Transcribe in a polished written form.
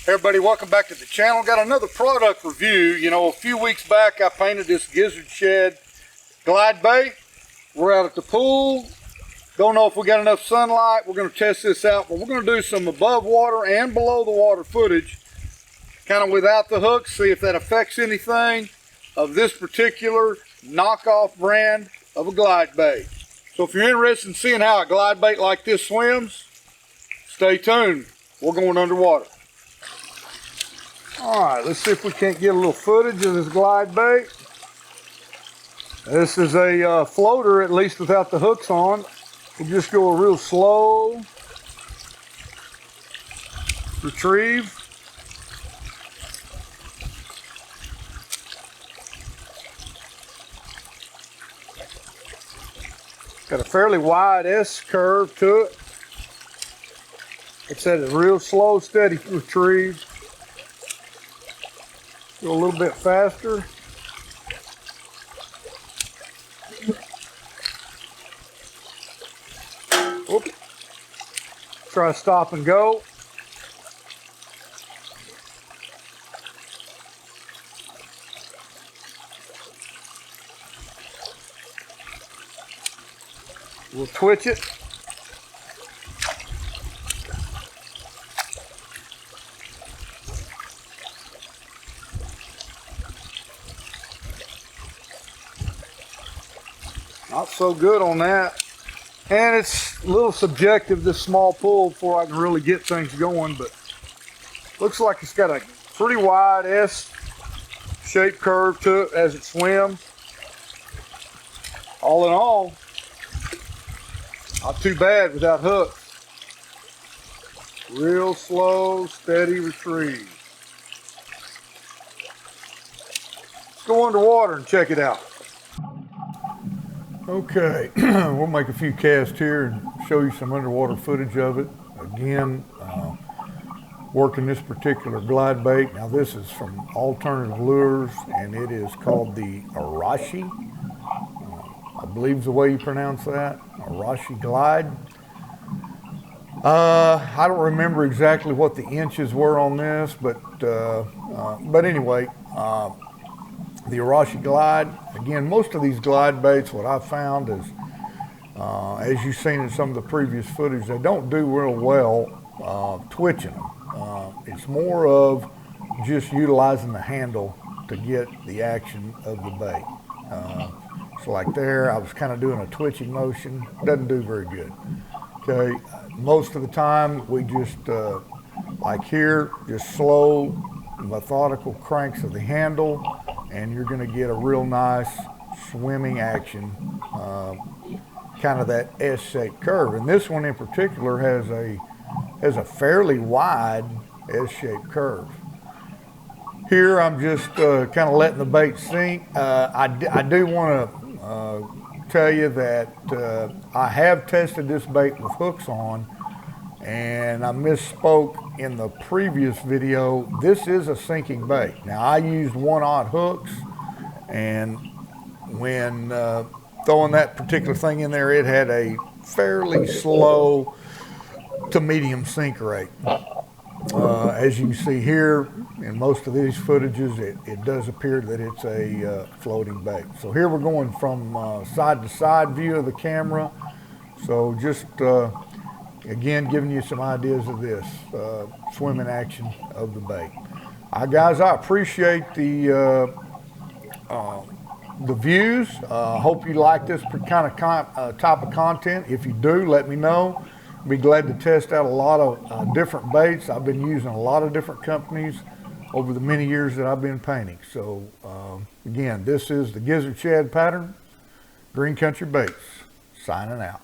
Everybody, welcome back to the channel. Got another product review. You know, a few weeks back I painted this Gizzard Shed glide bait. We're out at the pool. Don't know if we got enough sunlight. We're going to test this out, but we're going to do some above water and below the water footage, kind of without the hooks, see if that affects anything of this particular knockoff brand of a glide bait. So if you're interested in seeing how a glide bait like this swims, stay tuned. We're going underwater. All right, let's see if we can't get a little footage of this glide bait. This is a floater, at least without the hooks on. We'll just go a real slow retrieve. Got a fairly wide S curve to it. It's at a real slow, steady retrieve. Go a little bit faster. Oops. Try stop and go. We'll twitch it. Not so good on that. And it's a little subjective, this small pool, before I can really get things going, but looks like it's got a pretty wide S-shaped curve to it as it swims. All in all, not too bad without hooks. Real slow, steady retrieve. Let's go underwater and check it out. Okay, we'll make a few casts here and show you some underwater footage of it. Again, working this particular glide bait. Now this is from Alternative Lures, and it is called the Arashi. I believe is the way you pronounce that, Arashi glide. I don't remember exactly what the inches were on this, but anyway, the Arashi glide. Again, most of these glide baits, what I've found is, as you've seen in some of the previous footage, they don't do real well twitching them. It's more of just utilizing the handle to get the action of the bait. So like there, I was kind of doing a twitching motion. Doesn't do very good. Okay, most of the time we just, like here, just slow, methodical cranks of the handle, and you're going to get a real nice swimming action, kind of that S-shaped curve. And this one in particular has a fairly wide S-shaped curve. Here I'm just kind of letting the bait sink. I do want to tell you that I have tested this bait with hooks on, and I misspoke in the previous video. This is a sinking bait. Now I used 1/0 hooks, and when throwing that particular thing in there, it had a fairly slow to medium sink rate. As you can see here in most of these footages, it does appear that it's a floating bait. So here we're going from side to side view of the camera. So just again, giving you some ideas of this swimming action of the bait. Guys, I appreciate the views. Hope you like this kind of type of content. If you do, let me know. Be glad to test out a lot of different baits. I've been using a lot of different companies over the many years that I've been painting. So again, this is the Gizzard Shad pattern, Green Country Baits, signing out.